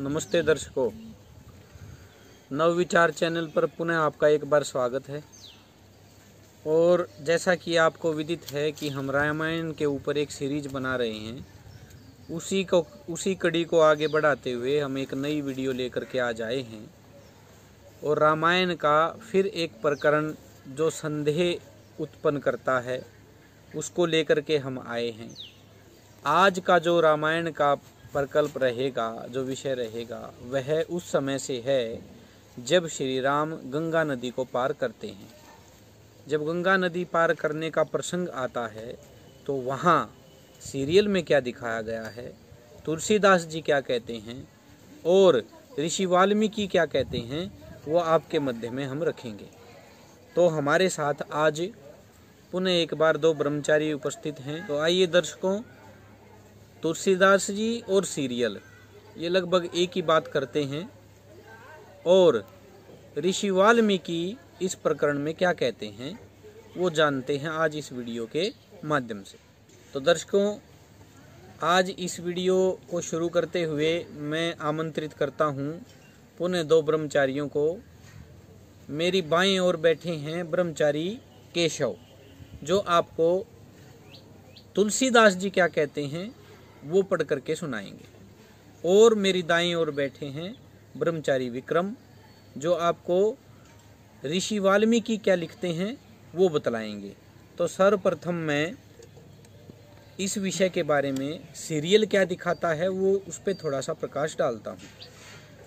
नमस्ते दर्शकों, नवविचार चैनल पर पुनः आपका एक बार स्वागत है। और जैसा कि आपको विदित है कि हम रामायण के ऊपर एक सीरीज बना रहे हैं, उसी कड़ी को आगे बढ़ाते हुए हम एक नई वीडियो लेकर के आज आए हैं। और रामायण का फिर एक प्रकरण जो संदेह उत्पन्न करता है उसको लेकर के हम आए हैं। आज का जो रामायण का प्रकल्प रहेगा, जो विषय रहेगा, वह उस समय से है जब श्री राम गंगा नदी को पार करते हैं। जब गंगा नदी पार करने का प्रसंग आता है तो वहाँ सीरियल में क्या दिखाया गया है, तुलसीदास जी क्या कहते हैं और ऋषि वाल्मीकि क्या कहते हैं, वो आपके मध्य में हम रखेंगे। तो हमारे साथ आज पुनः एक बार दो ब्रह्मचारी उपस्थित हैं। तो आइए दर्शकों, तुलसीदास जी और सीरियल ये लगभग एक ही बात करते हैं और ऋषि वाल्मीकि इस प्रकरण में क्या कहते हैं वो जानते हैं आज इस वीडियो के माध्यम से। तो दर्शकों, आज इस वीडियो को शुरू करते हुए मैं आमंत्रित करता हूँ पुनः दो ब्रह्मचारियों को। मेरी बाएं ओर बैठे हैं ब्रह्मचारी केशव, जो आपको तुलसीदास जी क्या कहते हैं वो पढ़ करके सुनाएंगे। और मेरी दाईं ओर बैठे हैं ब्रह्मचारी विक्रम, जो आपको ऋषि वाल्मीकि क्या लिखते हैं वो बतलाएंगे। तो सर्वप्रथम मैं इस विषय के बारे में सीरियल क्या दिखाता है वो उस पर थोड़ा सा प्रकाश डालता हूँ।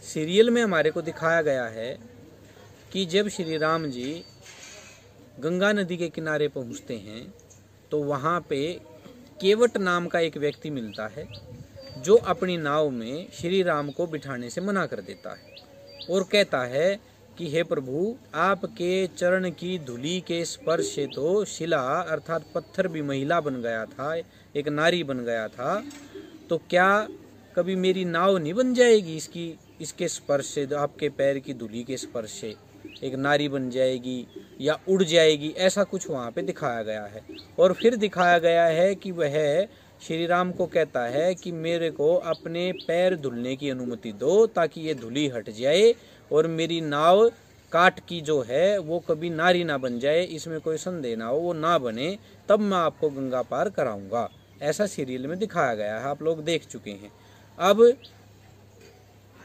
सीरियल में हमारे को दिखाया गया है कि जब श्री राम जी गंगा नदी के किनारे पहुँचते हैं तो वहाँ पे केवट नाम का एक व्यक्ति मिलता है जो अपनी नाव में श्री राम को बिठाने से मना कर देता है और कहता है कि हे प्रभु, आपके चरण की धूलि के स्पर्श से तो शिला अर्थात पत्थर भी महिला बन गया था, एक नारी बन गया था। तो क्या कभी मेरी नाव नहीं बन जाएगी इसके स्पर्श से, आपके पैर की धूलि के स्पर्श से एक नारी बन जाएगी या उड़ जाएगी? ऐसा कुछ वहाँ पे दिखाया गया है। और फिर दिखाया गया है कि वह श्री राम को कहता है कि मेरे को अपने पैर धुलने की अनुमति दो ताकि ये धूलि हट जाए और मेरी नाव काठ की जो है वो कभी नारी ना बन जाए, इसमें कोई संदेह ना हो, वो ना बने, तब मैं आपको गंगा पार कराऊंगा। ऐसा सीरियल में दिखाया गया है, आप लोग देख चुके हैं। अब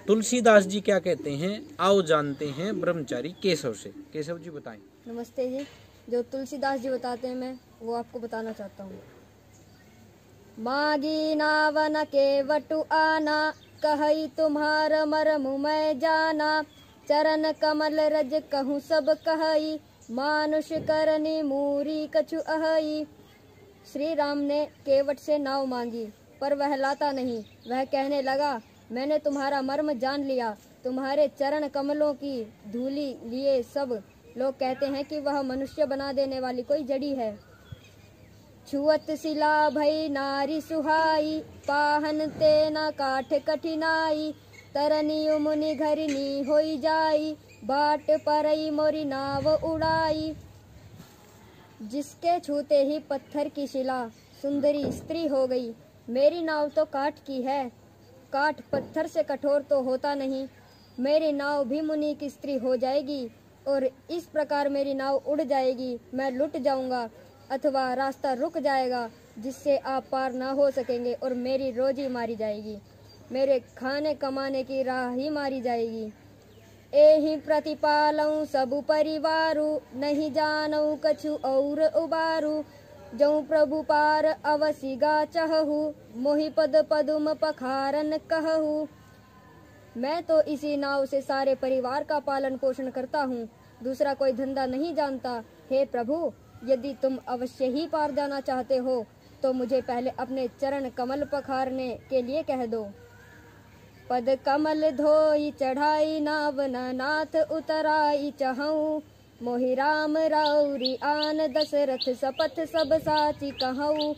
तुलसीदास जी क्या कहते हैं आओ जानते हैं ब्रह्मचारी केशव से। केशव जी बताएं। नमस्ते जी। जो तुलसीदास जी बताते हैं मैं वो आपको बताना चाहता हूँ। मागी नावन के वटु आना, कहई तुम्हार मरमु मैं जाना, चरण कमल रज कहूँ सब कहई, मानुष करनी मूरी कछु अहई। श्री राम ने केवट से नाव मांगी पर वह लाता नहीं। वह कहने लगा, मैंने तुम्हारा मर्म जान लिया, तुम्हारे चरण कमलों की धूली लिए सब लोग कहते हैं कि वह मनुष्य बना देने वाली कोई जड़ी है। छुअत शिला भई नारी सुहाई, पाहन तेना काठ कठिनाई, तरनी मुनि घरिनी होई जाई, बाट परई मोरी नाव उड़ाई। जिसके छूते ही पत्थर की शिला सुंदरी स्त्री हो गई। मेरी नाव तो काठ की है, काठ पत्थर से कठोर तो होता नहीं। मेरी नाव भी मुनि की स्त्री हो जाएगी और इस प्रकार मेरी नाव उड़ जाएगी। मैं लुट जाऊंगा अथवा रास्ता रुक जाएगा जिससे आप पार ना हो सकेंगे और मेरी रोजी मारी जाएगी, मेरे खाने कमाने की राह ही मारी जाएगी। एहि प्रतिपालऊं सबु परिवारु, नहीं जानऊ कछु और उबारू, जऊ प्रभु पार अवसिगा चहहु, मोहि पद पदुम पखारन कहहु। मैं तो इसी नाव से सारे परिवार का पालन पोषण करता हूँ, दूसरा कोई धंधा नहीं जानता। हे प्रभु, यदि तुम अवश्य ही पार जाना चाहते हो तो मुझे पहले अपने चरण कमल पखारने के लिए कह दो। पद कमल धोई चढ़ाई नाव नाथ उतराई चहऊं, मोहि राम राउरी आन दशरथ सपथ सब साची कहूँ।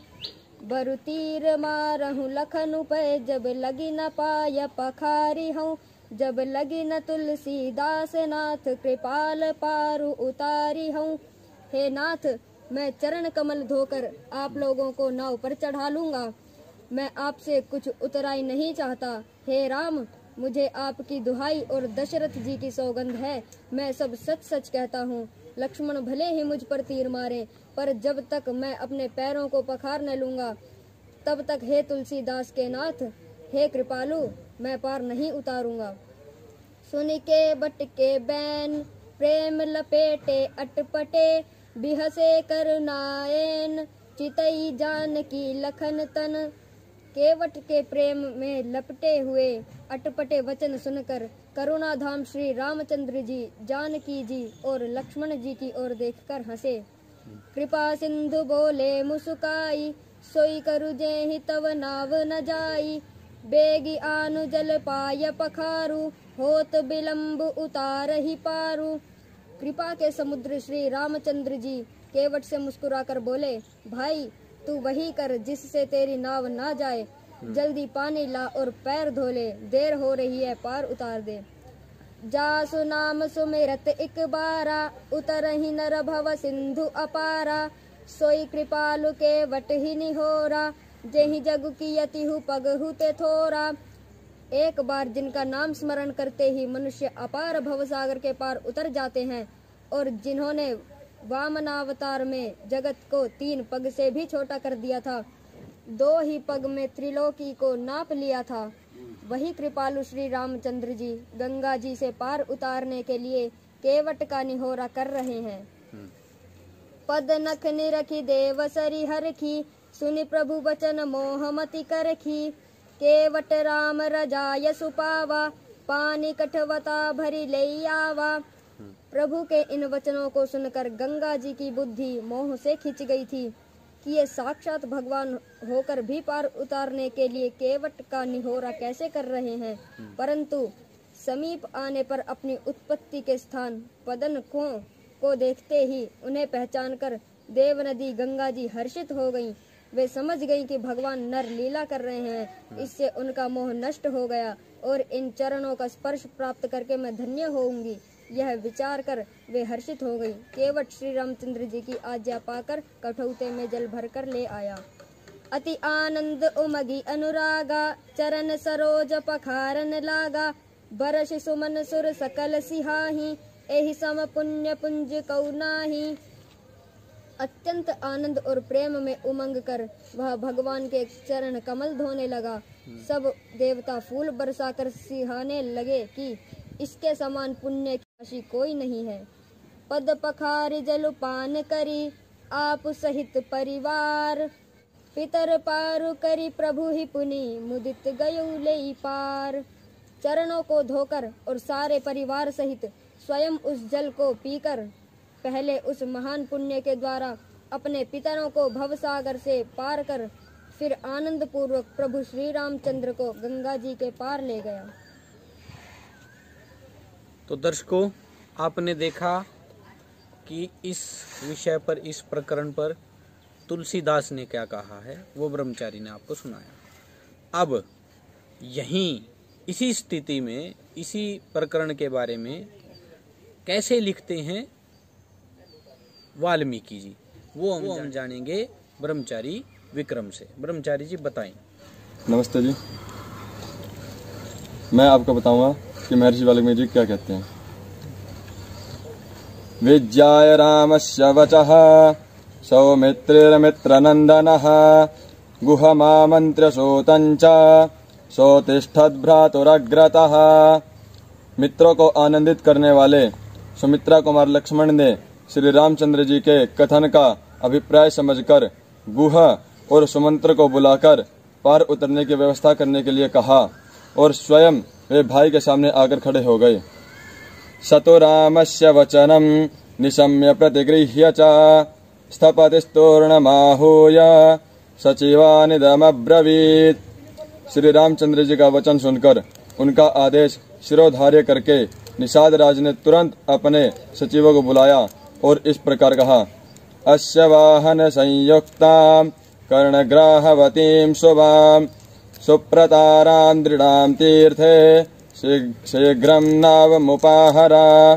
बरु तीर मारहूँ लखन पे, जब लगी न पाय पखारी हूँ, जब लगी न तुलसीदास नाथ कृपाल पारु उतारी हूँ। हे नाथ, मैं चरण कमल धोकर आप लोगों को नाव पर चढ़ा लूंगा। मैं आपसे कुछ उतराई नहीं चाहता। हे राम, मुझे आपकी दुहाई और दशरथ जी की सौगंध है, मैं सब सच सच कहता हूँ। लक्ष्मण भले ही मुझ पर तीर मारे, पर जब तक मैं अपने पैरों को पखार न लूंगा तब तक हे तुलसीदास के नाथ, हे कृपालु, मैं पार नहीं उतारूंगा। सुन के बट के बैन प्रेम लपेटे अटपटे, बिहसे करुणाएन चितई जानकी लखन तन। केवट के प्रेम में लपटे हुए अटपटे वचन सुनकर करुणाधाम श्री रामचंद्र जी जानकी जी और लक्ष्मण जी की ओर देखकर हंसे। कृपा सिंधु बोले मुस्काई, सोई करु जेहि तव नाव न जाई। बेगी आनु जल पाय पखारू, होत बिलम्ब उतार ही पारू। कृपा के समुद्र श्री रामचंद्र जी केवट से मुस्कुराकर बोले, भाई तू वही कर जिससे तेरी नाव ना जाए। जल्दी पानी ला और पैर धो ले, देर हो रही है, पार उतार दे। जासु नाम सुमिरत एक बारा, उतर ही नर भव सिंधु अपारा। सोई कृपालु के वट ही निहोरा, जेहि जग की यतिहु पगहु ते थोरा। एक बार जिनका नाम स्मरण करते ही मनुष्य अपार भवसागर के पार उतर जाते हैं, और जिन्होंने वामनावतार में जगत को 3 पग से भी छोटा कर दिया था, 2 ही पग में त्रिलोकी को नाप लिया था, वही कृपालु श्री रामचंद्र जी गंगा जी से पार उतारने के लिए केवट का निहोरा कर रहे हैं। पद नख निरखी देव सरी हरखी, सुनि प्रभु वचन मोहमति करखी। केवट राम रजाय सुपावा, पानी कठवता भरी ले आवा। प्रभु के इन वचनों को सुनकर गंगा जी की बुद्धि मोह से खिंच गई थी कि ये साक्षात भगवान होकर भी पार उतारने के लिए केवट का निहोरा कैसे कर रहे हैं। परंतु समीप आने पर अपनी उत्पत्ति के स्थान पदनखों को देखते ही उन्हें पहचानकर देव नदी गंगा जी हर्षित हो गईं। वे समझ गईं कि भगवान नर लीला कर रहे हैं। इससे उनका मोह नष्ट हो गया और इन चरणों का स्पर्श प्राप्त करके मैं धन्य होऊंगी, यह विचार कर वे हर्षित हो गई। केवट श्री रामचंद्र जी की आज्ञा पाकर कठौते में जल भरकर ले आया। अति आनंद उमगी अनुरागा, चरण सरोज पखारन लागा। बरस सुमन सुर सकल सिहाही, एहि सम पुण्य पुंज कौ नाही। अत्यंत आनंद और प्रेम में उमंग कर वह भगवान के चरण कमल धोने लगा। सब देवता फूल बरसाकर सिहाने लगे कि इसके समान पुण्य की राशि कोई नहीं है। पद पखारी जल पान करी, आप सहित परिवार। पितर पारु करी प्रभु ही पुनि, मुदित गयु लेई पार। चरणों को धोकर और सारे परिवार सहित स्वयं उस जल को पीकर पहले उस महान पुण्य के द्वारा अपने पितरों को भवसागर से पार कर फिर आनंद पूर्वक प्रभु श्री रामचंद्र को गंगा जी के पार ले गया। तो दर्शकों, आपने देखा कि इस विषय पर, इस प्रकरण पर तुलसीदास ने क्या कहा है, वो ब्रह्मचारी ने आपको सुनाया। अब यहीं इसी स्थिति में, इसी प्रकरण के बारे में कैसे लिखते हैं वाल्मीकि जी, वो हम जानेंगे ब्रह्मचारी विक्रम से। ब्रह्मचारी जी बताएं। नमस्ते जी, मैं आपको बताऊंगा कि महर्षि वाल्मीकि जी क्या कहते हैं। विज्ञाय रामस्य वचः, सौमित्रिर्मित्रनन्दनः। गुहमामन्त्र्य सूतञ्च, सोतिष्ठद्भ्रातुरग्रतः। मित्रों को आनंदित करने वाले सुमित्रा कुमार लक्ष्मण ने श्री रामचंद्र जी के कथन का अभिप्राय समझकर गुह और सुमंत्र को बुलाकर पार उतरने की व्यवस्था करने के लिए कहा और स्वयं वे भाई के सामने आकर खड़े हो गए। सतो रामस्य वचनम निशम्य प्रतिगृह्य च, स्थपतिस्तूर्णमाहूय सचिवानिदमब्रवीत्। श्री रामचंद्र जी का वचन सुनकर उनका आदेश शिरोधार्य करके निषाद राज ने तुरंत अपने सचिवों को बुलाया और इस प्रकार कहा। अस्य वाहन संयुक्तां कर्णग्राहवतीं शुभां, सुप्रतारां दृढ़ां तीर्थे शीघ्रं नावमुपाहरा।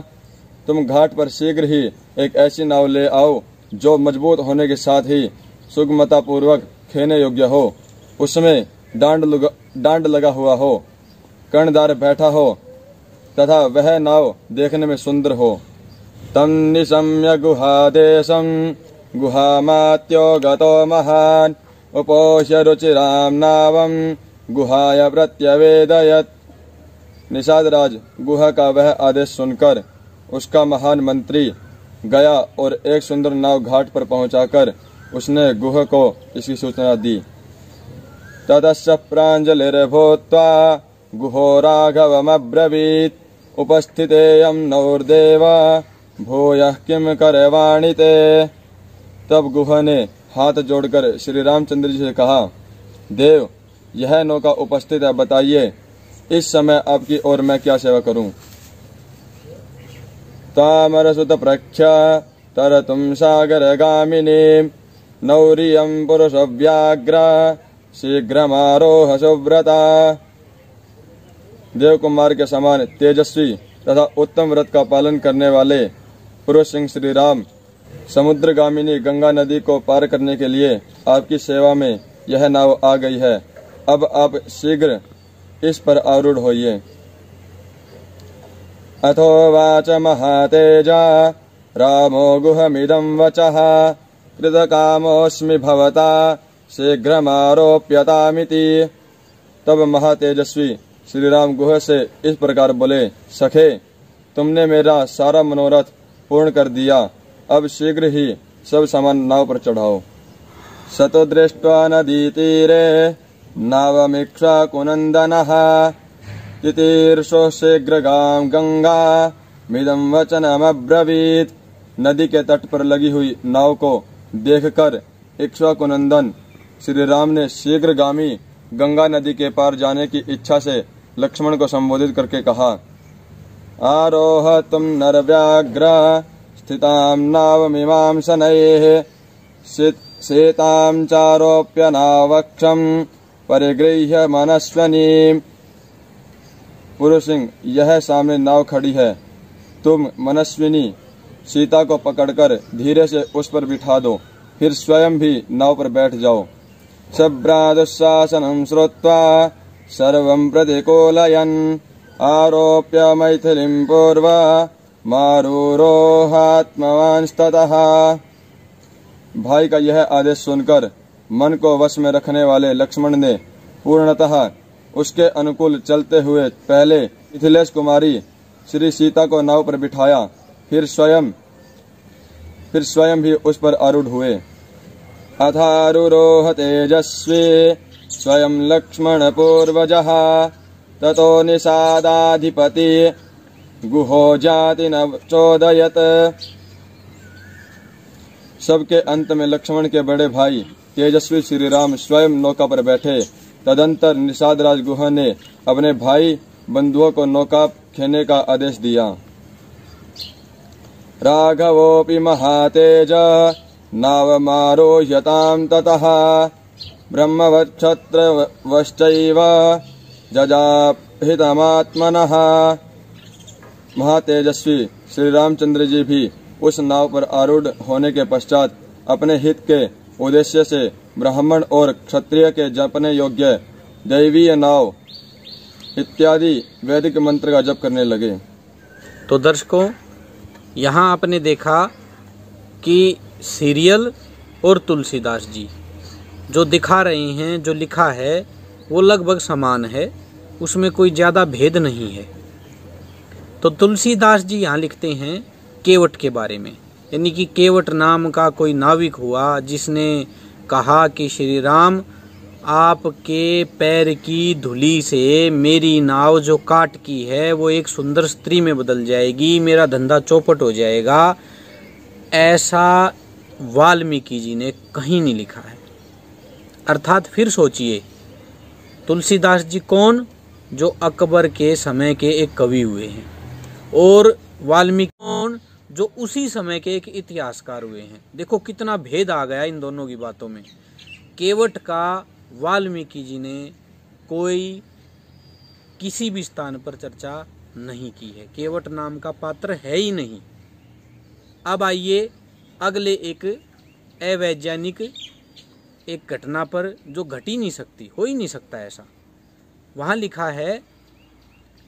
तुम घाट पर शीघ्र ही एक ऐसी नाव ले आओ जो मजबूत होने के साथ ही सुगमता पूर्वक खेने योग्य हो, उसमें डांड लगा हुआ हो, कर्णधार बैठा हो तथा वह नाव देखने में सुंदर हो। तम निशम्य गुहादेशं गुहामात्यो गतो महान् उपोष्य रुचिराम नावम गुहाय प्रत्यवेदयत्। निषाद राज गुहा का वह आदेश सुनकर उसका महान मंत्री गया और एक सुंदर नाव घाट पर पहुंचाकर उसने गुहा को इसकी सूचना दी। ततश्च प्राञ्जलिर्भूत्वा गुहो राघवमब्रवीत् उपस्थितेयं नौर्देव भूयः किं करवाणि ते। तब गुहा ने हाथ जोड़कर श्री रामचंद्र जी से कहा, देव यह नौका उपस्थित है, बताइए इस समय आपकी ओर मैं क्या सेवा करूं। तामरसुत प्रख्या तरतुम सागरगामिनीं नौरियं पुरुषव्याघ्र शीघ्रमारोह सुव्रता। देव कुमार के समान तेजस्वी तथा उत्तम व्रत का पालन करने वाले पुरुष सिंह श्री राम समुद्रगामिनी गंगा नदी को पार करने के लिए आपकी सेवा में यह नाव आ गई है। अब आप शीघ्र इस पर आरूढ़ होइए। अथोवाच महातेजा रामो गुहमिदं वचः कृतकामोऽस्मि भवता शीघ्रमारोप्यतामिति। तब महातेजस्वी श्री राम गुहा से इस प्रकार बोले, सखे तुमने मेरा सारा मनोरथ पूर्ण कर दिया, अब शीघ्र ही सब सामान नाव पर चढ़ाओ। सतो दृष्ट्वा नदी तीरे नावमीक्ष्वाकुनन्दनः तितीर्षो शीघ्रगां गंगा मिदं वचनमब्रवीत्। नदी के तट पर लगी हुई नाव को देखकर इक्ष्वाकुनंदन श्री राम ने शीघ्रगामी गंगा नदी के पार जाने की इच्छा से लक्ष्मण को संबोधित करके कहा, आरोह तुम नरव्याघ्र स्थितां नावमिमां शनैः सेतां चारोप्य नावक्षं परिगृह्य मनस्विनीम्। पुरुष सिंह यह सामने नाव खड़ी है, तुम मनस्विनी सीता को पकड़कर धीरे से उस पर बिठा दो, फिर स्वयं भी नाव पर बैठ जाओ। शब्रादुशासनं श्रुत्वा सर्वं प्रतिकूलयन् आरोप्य मैथिलीं पूर्वा मारुरोहात्मवांस्ततः। भाई का यह आदेश सुनकर मन को वश में रखने वाले लक्ष्मण ने पूर्णतः उसके अनुकूल चलते हुए पहले मिथिलेश कुमारी श्री सीता को नाव पर बिठाया, फिर स्वयं भी उस पर आरूढ़ हुए। अथारुरोह तेजस्वी स्वयं लक्ष्मण पूर्वजः ततो निषादाधिपति गुहो जाति न चोदयत। सबके अंत में लक्ष्मण के बड़े भाई तेजस्वी श्री राम स्वयं नौका पर बैठे। तदंतर निषाद राज गुहा ने अपने भाई बंधुओं को नौका खेने का आदेश दिया। राघवोऽपि महातेज नावमारोह्यतां ततः ब्रह्मवत्क्षत्रवश्चैव जजाहितमात्मनः। महातेजस्वी श्री रामचंद्र जी भी उस नाव पर आरूढ़ होने के पश्चात अपने हित के उद्देश्य से ब्राह्मण और क्षत्रिय के जपने योग्य दैवीय नाव इत्यादि वैदिक मंत्र का जप करने लगे। तो दर्शकों, यहाँ आपने देखा कि सीरियल और तुलसीदास जी जो दिखा रहे हैं, जो लिखा है वो लगभग समान है, उसमें कोई ज़्यादा भेद नहीं है। तो तुलसीदास जी यहाँ लिखते हैं केवट के बारे में, यानी कि केवट नाम का कोई नाविक हुआ जिसने कहा कि श्री राम आपके पैर की धूली से मेरी नाव जो काट की है वो एक सुंदर स्त्री में बदल जाएगी, मेरा धंधा चौपट हो जाएगा। ऐसा वाल्मीकि जी ने कहीं नहीं लिखा है। अर्थात फिर सोचिए, तुलसीदास जी कौन, जो अकबर के समय के एक कवि हुए हैं, और वाल्मीकि कौन, जो उसी समय के एक इतिहासकार हुए हैं। देखो कितना भेद आ गया इन दोनों की बातों में। केवट का वाल्मीकि जी ने कोई किसी भी स्थान पर चर्चा नहीं की है, केवट नाम का पात्र है ही नहीं। अब आइए अगले एक अवैज्ञानिक एक घटना पर, जो घट ही नहीं सकती, हो ही नहीं सकता ऐसा। वहाँ लिखा है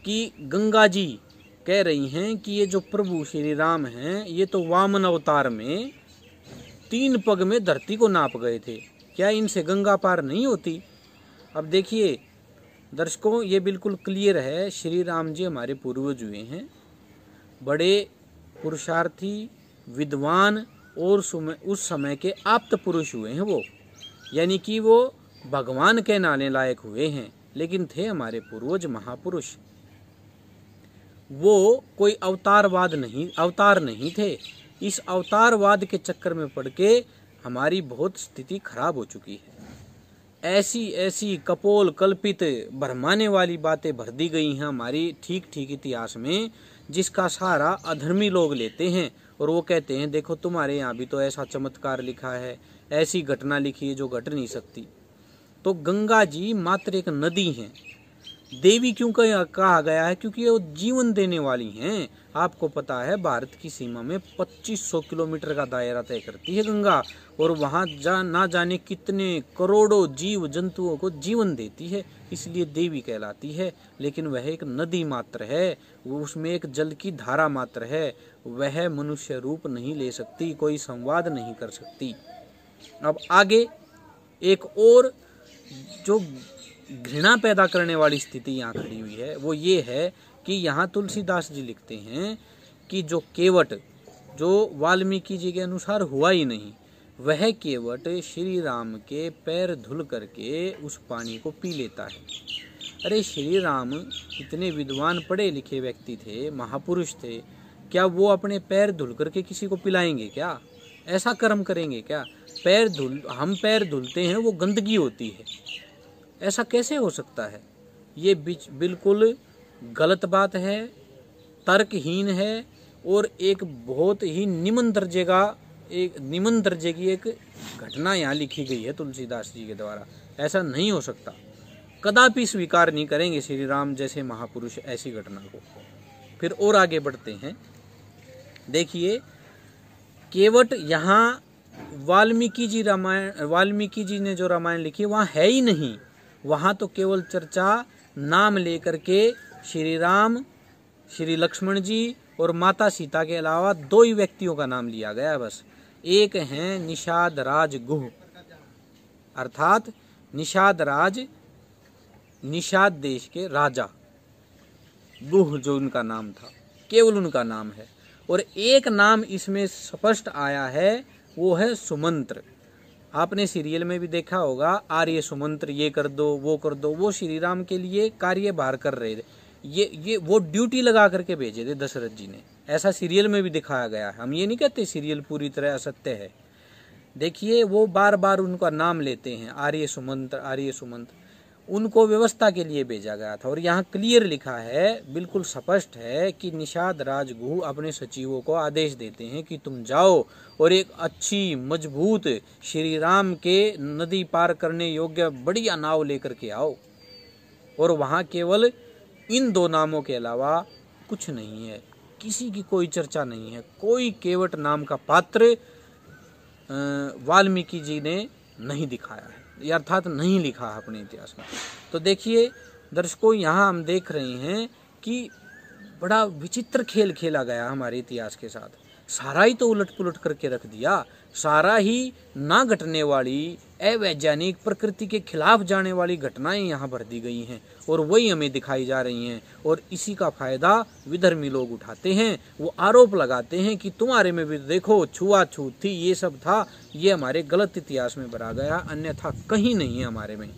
कि गंगा जी कह रही हैं कि ये जो प्रभु श्री राम हैं ये तो वामन अवतार में 3 पग में धरती को नाप गए थे, क्या इनसे गंगा पार नहीं होती। अब देखिए दर्शकों, ये बिल्कुल क्लियर है, श्री राम जी हमारे पूर्वज हुए हैं, बड़े पुरुषार्थी, विद्वान और उस समय के आप्त पुरुष हुए हैं वो, यानी कि वो भगवान के नाने लायक हुए हैं, लेकिन थे हमारे पूर्वज महापुरुष। वो कोई अवतार नहीं थे। इस अवतारवाद के चक्कर में पड़ के हमारी बहुत स्थिति खराब हो चुकी है। ऐसी कपोल कल्पित भरमाने वाली बातें भर दी गई हैं हमारी ठीक इतिहास में, जिसका सहारा अधर्मी लोग लेते हैं और वो कहते हैं देखो तुम्हारे यहाँ भी तो ऐसा चमत्कार लिखा है, ऐसी घटना लिखी है जो घट नहीं सकती। तो गंगा जी मात्र एक नदी हैं। देवी क्यों कहा गया है? क्योंकि वो जीवन देने वाली हैं। आपको पता है भारत की सीमा में 2500 किलोमीटर का दायरा तय करती है गंगा, और वहाँ ना जाने कितने करोड़ों जीव जंतुओं को जीवन देती है, इसलिए देवी कहलाती है। लेकिन वह एक नदी मात्र है, वो उसमें एक जल की धारा मात्र है, वह मनुष्य रूप नहीं ले सकती, कोई संवाद नहीं कर सकती। अब आगे एक और जो घृणा पैदा करने वाली स्थिति यहाँ खड़ी हुई है वो ये है कि यहाँ तुलसीदास जी लिखते हैं कि जो केवट जो वाल्मीकि जी के अनुसार हुआ ही नहीं, वह केवट श्री राम के पैर धुल करके उस पानी को पी लेता है। अरे श्री राम इतने विद्वान पढ़े लिखे व्यक्ति थे, महापुरुष थे, क्या वो अपने पैर धुल करके किसी को पिलाएंगे क्या? ऐसा कर्म करेंगे क्या? हम पैर धुलते हैं, वो गंदगी होती है, ऐसा कैसे हो सकता है? ये बिल्कुल गलत बात है, तर्कहीन है, और एक बहुत ही निम्न दर्जे की एक घटना यहाँ लिखी गई है तुलसीदास जी के द्वारा। ऐसा नहीं हो सकता, कदापि स्वीकार नहीं करेंगे श्री राम जैसे महापुरुष ऐसी घटना को। फिर और आगे बढ़ते हैं, देखिए केवट यहाँ वाल्मीकि जी ने जो रामायण लिखी वहाँ है ही नहीं। वहाँ तो केवल चर्चा नाम लेकर के श्री राम, श्री लक्ष्मण जी और माता सीता के अलावा 2 ही व्यक्तियों का नाम लिया गया है बस। एक हैं निषाद राज गुह, अर्थात निषाद देश के राजा गुह जो उनका नाम था, केवल उनका नाम है। और एक नाम इसमें स्पष्ट आया है, वो है सुमंत्र। आपने सीरियल में भी देखा होगा, आर्य सुमंत्र ये कर दो वो कर दो, वो श्री राम के लिए कार्यभार कर रहे थे। ये वो ड्यूटी लगा करके भेजे थे दशरथ जी ने, ऐसा सीरियल में भी दिखाया गया है। हम ये नहीं कहते सीरियल पूरी तरह असत्य है। देखिए वो बार बार उनका नाम लेते हैं, आर्य सुमंत्र, उनको व्यवस्था के लिए भेजा गया था। और यहाँ क्लियर लिखा है, बिल्कुल स्पष्ट है कि निषाद राजगुह अपने सचिवों को आदेश देते हैं कि तुम जाओ और एक अच्छी मजबूत श्री राम के नदी पार करने योग्य बढ़िया नाव लेकर के आओ। और वहाँ केवल इन 2 नामों के अलावा कुछ नहीं है, किसी की कोई चर्चा नहीं है, कोई केवट नाम का पात्र वाल्मीकि जी ने नहीं दिखाया है, अर्थात नहीं लिखा अपने इतिहास में। तो देखिए दर्शकों, यहाँ हम देख रहे हैं कि बड़ा विचित्र खेल खेला गया हमारे इतिहास के साथ। सारा ही तो उलट पुलट करके रख दिया, सारा ही ना घटने वाली, अवैज्ञानिक, प्रकृति के खिलाफ जाने वाली घटनाएं यहाँ भर दी गई हैं और वही हमें दिखाई जा रही हैं। और इसी का फायदा विधर्मी लोग उठाते हैं, वो आरोप लगाते हैं कि तुम्हारे में भी देखो छुआछूत थी, ये सब था, ये हमारे गलत इतिहास में भरा गया, अन्यथा कहीं नहीं है हमारे में।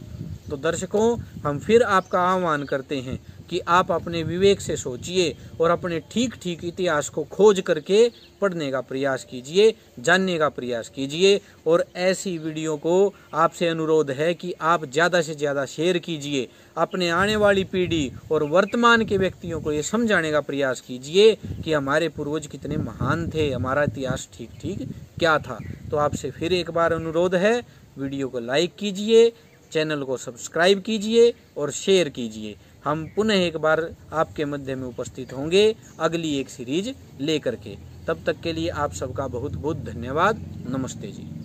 तो दर्शकों, हम फिर आपका आह्वान करते हैं कि आप अपने विवेक से सोचिए और अपने ठीक इतिहास को खोज करके पढ़ने का प्रयास कीजिए, जानने का प्रयास कीजिए। और ऐसी वीडियो को आपसे अनुरोध है कि आप ज़्यादा से ज़्यादा शेयर कीजिए, अपने आने वाली पीढ़ी और वर्तमान के व्यक्तियों को ये समझाने का प्रयास कीजिए कि हमारे पूर्वज कितने महान थे, हमारा इतिहास ठीक क्या था। तो आपसे फिर एक बार अनुरोध है, वीडियो को लाइक कीजिए, चैनल को सब्सक्राइब कीजिए और शेयर कीजिए। हम पुनः एक बार आपके मध्य में उपस्थित होंगे अगली एक सीरीज लेकर के। तब तक के लिए आप सबका बहुत बहुत धन्यवाद। नमस्ते जी।